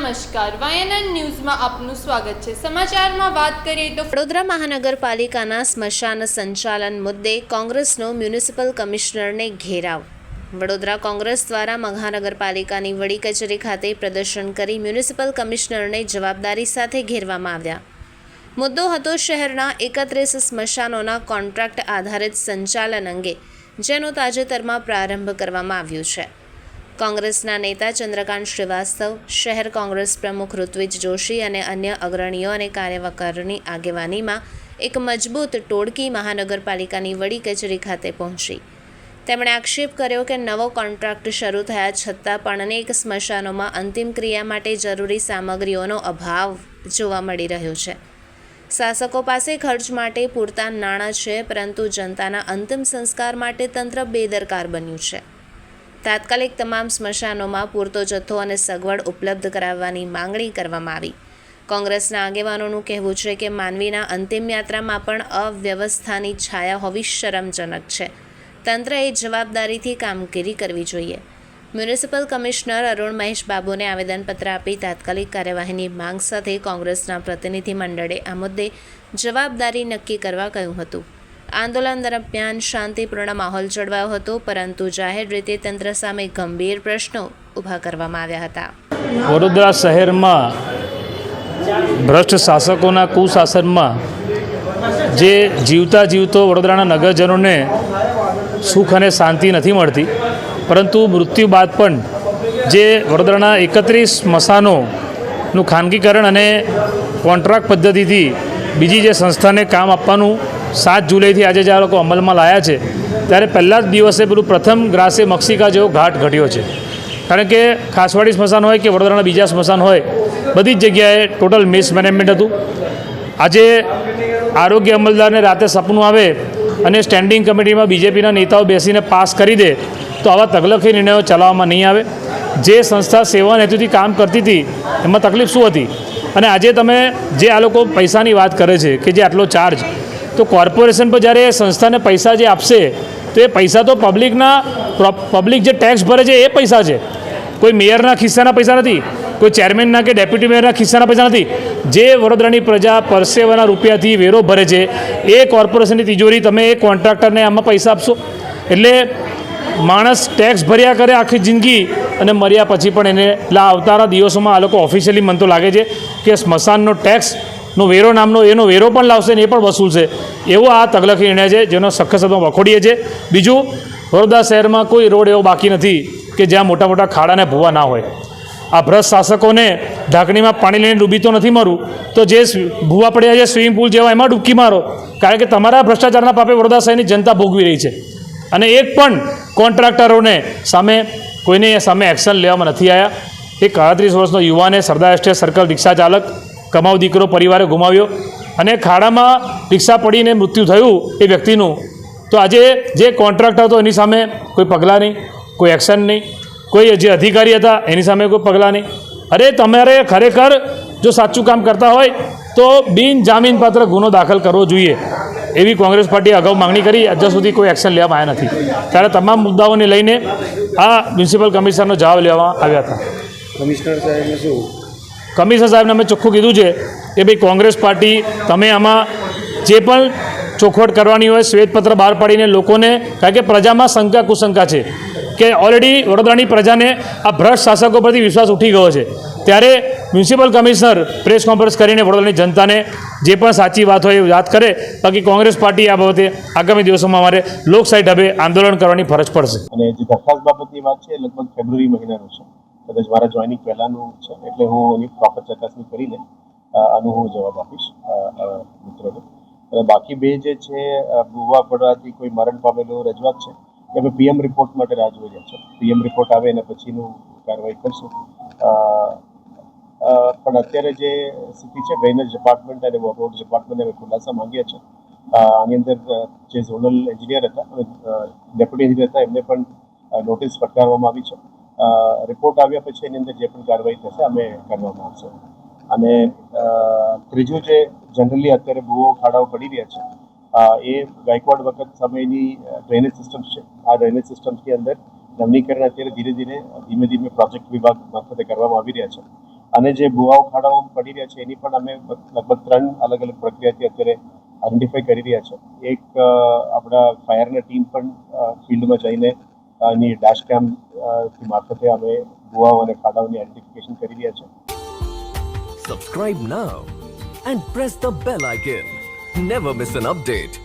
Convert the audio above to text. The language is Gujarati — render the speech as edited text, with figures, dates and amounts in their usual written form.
નમસ્કાર, વાયએનએન ન્યૂઝમાં આપનું સ્વાગત છે। સમાચારમાં વાત કરીએ તો વડોદરા મહાનગરપાલિકાના સ્મશાન સંચાલન મુદ્દે કોંગ્રેસનો મ્યુનિસિપલ કમિશનરને ઘેરાવ। વડોદરા કોંગ્રેસ દ્વારા મહાનગરપાલિકાની વડી કચેરી ખાતે પ્રદર્શન કરી મ્યુનિસિપલ કમિશનરને જવાબદારી સાથે ઘેરવામાં આવ્યા। મુદ્દો હતો શહેરના 31 સ્મશાનોના કોન્ટ્રાક્ટ આધારિત સંચાલન અંગે, જેનો તાજેતરમાં પ્રારંભ કરવામાં આવ્યો છે। કોંગ્રેસના નેતા ચંદ્રકાંત શ્રીવાસ્તવ, શહેર કોંગ્રેસ પ્રમુખ ઋત્વિજ જોશી અને અન્ય અગ્રણીઓ અને કાર્યકરોની આગેવાનીમાં એક મજબૂત ટોળકી મહાનગરપાલિકાની વડી કચેરી ખાતે પહોંચી। તેમણે આક્ષેપ કર્યો કે નવો કોન્ટ્રાક્ટ શરૂ થયા છતાં પણ અનેક સ્મશાનોમાં અંતિમ ક્રિયા માટે જરૂરી સામગ્રીઓનો અભાવ જોવા મળી રહ્યો છે। શાસકો પાસે ખર્ચ માટે પૂરતા નાણાં છે, પરંતુ જનતાના અંતિમ સંસ્કાર માટે તંત્ર બેદરકાર બન્યું છે। તાત્કાલિક તમામ સ્મશાનોમાં પૂરતો જથ્થો અને સગવડ ઉપલબ્ધ કરાવવાની માંગણી કરવામાં આવી। કોંગ્રેસના આગેવાનોનું કહેવું છે કે માનવીના અંતિમ યાત્રામાં પણ અવ્યવસ્થાની છાયા હોવી શરમજનક છે। તંત્રએ જવાબદારીથી કામગીરી કરવી જોઈએ। મ્યુનિસિપલ કમિશનર અરુણ મહેશ બાબુને આવેદનપત્ર આપી તાત્કાલિક કાર્યવાહીની માંગ સાથે કોંગ્રેસના પ્રતિનિધિ મંડળે આ મુદ્દે જવાબદારી નક્કી કરવા કહ્યું હતું। આંદોલન દરમિયાન શાંતિપૂર્ણ માહોલ જળવાયો હતો, પરંતુ જાહેર રીતે તંત્ર સામે ગંભીર પ્રશ્નો ઊભા કરવામાં આવ્યા હતા। વડોદરા શહેરમાં ભ્રષ્ટ શાસકોના કુશાસનમાં જે જીવતા વડોદરાના નગરજનોને સુખ અને શાંતિ નથી મળતી, પરંતુ મૃત્યુ બાદ પણ જે વડોદરાના 31 સ્મશાનોનું ખાનગીકરણ અને કોન્ટ્રાક્ટ પદ્ધતિથી બીજી જે સંસ્થાને કામ આપવાનું 7 જુલાઈથી આજે જે આ લોકો અમલમાં લાયા છે, ત્યારે પહેલા જ દિવસે પેલું પ્રથમ ગ્રાસે મક્ષિકા જેવો ઘાટ ઘટ્યો છે। કારણ કે ખાસવાડી સ્મશાન હોય કે વડોદરાના બીજા સ્મશાન હોય, બધી જ જગ્યાએ ટોટલ મિસમેનેજમેન્ટ હતું। આજે આરોગ્ય અમલદારને રાતે સપનું આવે અને સ્ટેન્ડિંગ કમિટીમાં બીજેપીના નેતાઓ બેસીને પાસ કરી દે, તો આવા તકલફી નિર્ણયો ચલાવવામાં નહીં આવે। જે સંસ્થા સેવા હેતુથી કામ કરતી હતી એમાં તકલીફ શું હતી? અને આજે તમે જે આ લોકો પૈસાની વાત કરે છે કે જે આટલો ચાર્જ, તો કોર્પોરેશન પર જ્યારે સંસ્થાને પૈસા જે આપશે, તો એ પૈસા તો પબ્લિક જે ટેક્સ ભરે છે એ પૈસા છે। કોઈ મેયરના ખિસ્સાના પૈસા નથી, કોઈ ચેરમેનના કે ડેપ્યુટી મેયરના ખિસ્સાના પૈસા નથી। જે વડોદરાની પ્રજા પરસેવાના રૂપિયાથી વેરો ભરે છે, એ કોર્પોરેશનની તિજોરી તમે એ કોન્ટ્રાક્ટરને આમાં પૈસા આપશો? એટલે માણસ ટેક્સ ભર્યા કરે આખી જિંદગી અને મર્યા પછી પણ એને આવતાના દિવસોમાં આ લોકો ઓફિશિયલી મને તો લાગે છે કે સ્મશાનનો ટેક્સનો વેરો નામનો એનો વેરો પણ લાવશે ને એ પણ વસૂલશે। એવો આ તકલફી નિર્ણય છે, જેનો સખત શબ્દમાં વખોડીએ છીએ। બીજું, વડોદરા શહેરમાં કોઈ રોડ એવો બાકી નથી કે જ્યાં મોટા મોટા ખાડાને ભૂવા ના હોય। આ ભ્રષ્ટ શાસકોને ઢાંકણીમાં પાણી લઈને ડૂબી તો નથી મારું, તો જે ભૂવા પડ્યા છે સ્વિમિંગ પુલ જેવા, એમાં ડૂબકી મારો। કારણ કે તમારા ભ્રષ્ટાચારના પાપે વડોદરા શહેરની જનતા ભોગવી રહી છે, અને એક પણ કોન્ટ્રાક્ટરોને કોઈને સામે એક્શન લેવામાં નથી આવ્યા। એક 38 વર્ષનો યુવાને સરદાર એસ્ટેટ સર્કલ રિક્ષા ચાલક કમાવ દીકરો પરિવારે ગુમાવ્યો, અને ખાડામાં રિક્ષા પડીને મૃત્યુ થયું એ વ્યક્તિનું, તો આજે જે કોન્ટ્રાક્ટર હતો એની સામે કોઈ પગલાં નહીં, કોઈ એક્શન નહીં, કોઈ જે અધિકારી હતા એની સામે કોઈ પગલાં નહીં। અરે તમારે ખરેખર જો સાચું કામ કરતા હોય તો બિનજામીનપાત્ર ગુનો દાખલ કરવો જોઈએ, એવી કોંગ્રેસ પાર્ટીએ અગાઉ માંગણી કરી, હજુ સુધી કોઈ એક્શન લેવામાં આવ્યા નથી। ત્યારે તમામ મુદ્દાઓને લઈને આ મ્યુનિસિપલ કમિશનરનો જવાબ લેવામાં આવ્યા હતા। કમિશનર સાહેબને અમે ચોખ્ખું કીધું છે કે ભાઈ કોંગ્રેસ પાર્ટી, તમે આમાં જે પણ ચોખવટ કરવાની હોય શ્વેતપત્ર બહાર પાડીને લોકોને, કારણ કે પ્રજામાં શંકા કુશંકા છે કે ઓલરેડી વડોદરાની પ્રજાને આ ભ્રષ્ટ શાસકો પરથી વિશ્વાસ ઉઠી ગયો છે, ત્યારે મ્યુનિસિપલ કમિશનર પ્રેસ કોન્ફરન્સ કરીને વડોદરાની જનતાને જે પણ સાચી વાત હોય એ વાત કરે। બાકી કોંગ્રેસ પાર્ટી આ બાબતે આગામી દિવસોમાં અમારે લોકશાહી ઢબે આંદોલન કરવાની ફરજ પડશે। અને જે દરખાસ્ત બાબતની વાત છે, લગભગ ફેબ્રુઆરી મહિનાનું છે, કદાચ મારા જોઈનિંગ પહેલાંનું છે, એટલે હું એની પ્રોપર ચકાસણી કરીને આનું હું જવાબ આપીશ મિત્રોને। અને બાકી બે જે છે ભૂવા પડવાથી કોઈ મરણ પામેલો રજૂઆત છે, કે અમે PM રિપોર્ટ માટે રાહ જોઈ રહ્યા છે। PM રિપોર્ટ આવે એના પછીનું કાર્યવાહી કરશું। પણ અત્યારે જે સ્થિતિ છે, ડ્રેનેજ ડિપાર્ટમેન્ટ અને રોડ ડિપાર્ટમેન્ટને અમે ખુલાસા માંગ્યા છે। આની અંદર જે ઝોનલ એન્જિનિયર હતા, ડેપ્યુટી એન્જિનિયર હતા, એમને પણ નોટિસ ફટકારવામાં આવી છે। રિપોર્ટ આવ્યા પછી એની અંદર જે પણ કાર્યવાહી થશે અમે કરવામાં આવશે। અને ત્રીજું, જે જનરલી અત્યારે બહુ ખાડાઓ પડી રહ્યા છે, એ ગાયકવાડ વખત સમયની ડ્રેનેજ સિસ્ટમ્સ છે। આ ડ્રેનેજ સિસ્ટમ્સની અંદર નવીનીકરણ અત્યારે ધીમે ધીમે પ્રોજેક્ટ વિભાગ મારફતે કરવામાં આવી રહ્યા છે। અને જે ભૂવાઓ ખાડાઓ પડી રહ્યા છે એની પણ અમે લગભગ 3 અલગ અલગ પ્રક્રિયાથી અત્યારે આઈડેન્ટિફાઈ કરી રહ્યા છે. એક આપણા ફાયરની ટીમ પણ ફિલ્ડમાં જઈને એની ડેશ કેમ મારફતે અમે ભૂવાઓ અને ખાડાઓની આઈડેન્ટિફિકેશન કરી રહ્યા છે. Subscribe now and press the bell icon. Never miss an update.